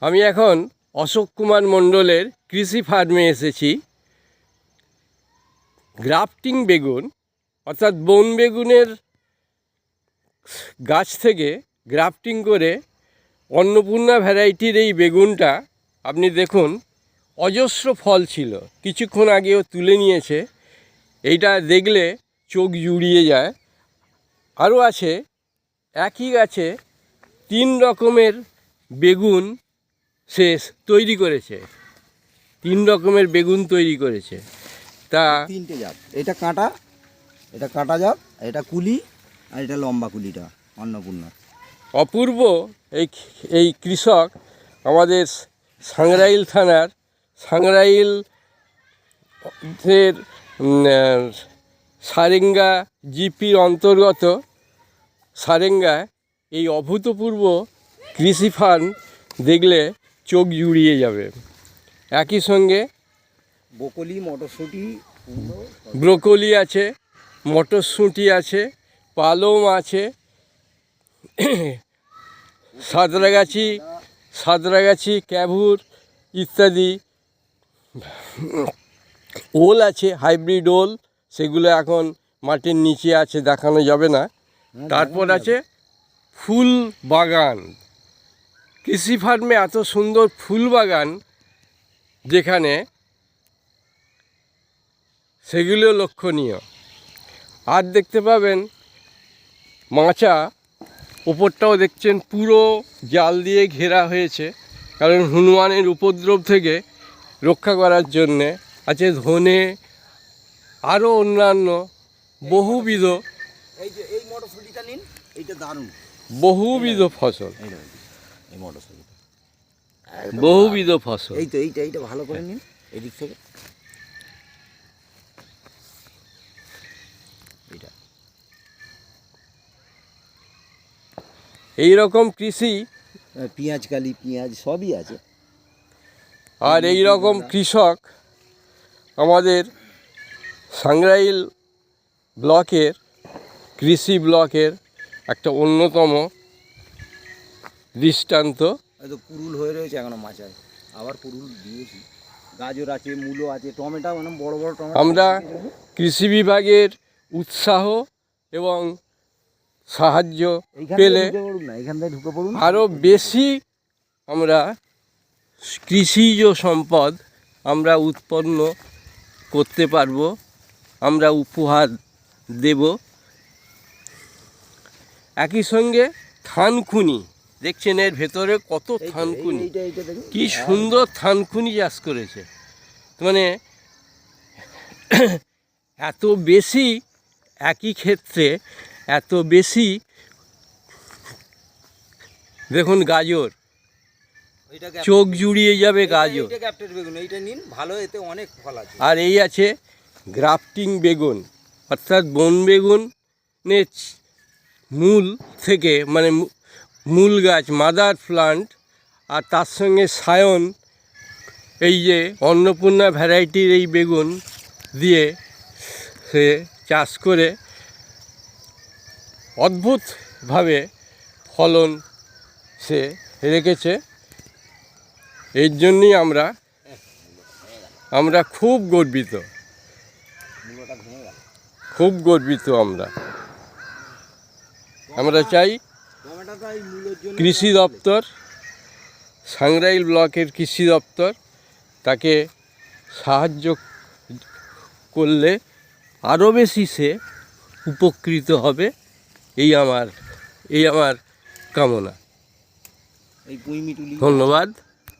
আমি এখন অশোক কুমার মণ্ডলের কৃষি ফার্মে এসেছি। গ্রাফটিং বেগুন অর্থাৎ বন বেগুনের গাছ থেকে গ্রাফটিং করে অন্নপূর্ণা ভ্যারাইটির এই বেগুনটা আপনি দেখুন, অজস্র ফল ছিল, কিছুক্ষণ আগেও তুলে নিয়েছে। এইটা দেখলে চোখ জুড়িয়ে যায়। আরও আছে, একই গাছে 3 রকমের বেগুন সে তৈরি করেছে, 3 রকমের বেগুন তৈরি করেছে। তা 3টে জাত, এটা কাঁটা জাত, এটা কুলি, আর এটা লম্বা কুলিটা অন্নপূর্ণা। অপূর্ব এই কৃষক আমাদের সাংরাইল থানার সাংরাইলের সারেঙ্গা জিপির অন্তর্গত সারেঙ্গায় এই অভূতপূর্ব কৃষি ফার্ম দেখলে চোখ জুড়িয়ে যাবে। একই সঙ্গে ব্রোকলি আছে, মটরশুঁটি আছে, পালং আছে, সাঁতরাগাছি, ক্যাভুর ইত্যাদি। ওল আছে, হাইব্রিড ওল, সেগুলো এখন মাটির নিচে আছে, দেখানো যাবে না। তারপর আছে ফুল বাগান। কৃষি ফার্মে এত সুন্দর ফুল বাগান যেখানে, সেগুলো লক্ষণীয়। আর দেখতে পাবেন মাচা, ওপরটাও দেখছেন পুরো জাল দিয়ে ঘেরা হয়েছে, কারণ হনুমানের উপদ্রব থেকে রক্ষা করার জন্যে। আছে ধনে, আরও অন্যান্য বহুবিধ ফসল, বহুবিধ ফসল। এইটা ভালো করে নিন এদিক থেকে। এই রকম কৃষি, পেঁয়াজ সবই আছে। আর এই রকম কৃষক আমাদের সাংরাইল ব্লকের কৃষি ব্লকের একটা অন্যতম দৃষ্টান্ত। পুরুল হয়ে রয়েছে এখনো মাচায়, আবার পুরুল দিয়েছি। গাজর আছে, মূলো আছে, টমেটো, মানে বড় বড় টমেটো। আমরা কৃষি বিভাগের উৎসাহ এবং সাহায্য পেলে আরও বেশি আমরা কৃষিজ সম্পদ আমরা উৎপন্ন করতে পারব, আমরা উপহার দেব। একই সঙ্গে থানকুনি দেখছেন, এর ভেতরে কত থানকুনি, কি সুন্দর থানকুনি চাষ করেছে। মানে এত বেশি, একই ক্ষেত্রে এত বেশি। দেখুন গাজর, চোখ জুড়িয়ে যাবে গাজর। আর এই আছে গ্রাফটিং বেগুন, অর্থাৎ বন বেগুনের মূল থেকে, মানে মূল গাছ, মাদার প্লান্ট, আর তার সঙ্গে সায়ন, এই যে অন্নপূর্ণা ভ্যারাইটির এই বেগুন দিয়ে সে চাষ করে অদ্ভুতভাবে ফলন সে রেখেছে। এর জন্যই আমরা খুব গর্বিত, আমরা চাই কৃষি দপ্তর, সাংরাইল ব্লকের কৃষি দপ্তর তাকে সাহায্য করলে আরও বেশি সে উপকৃত হবে। এই আমার কামনা। ধন্যবাদ।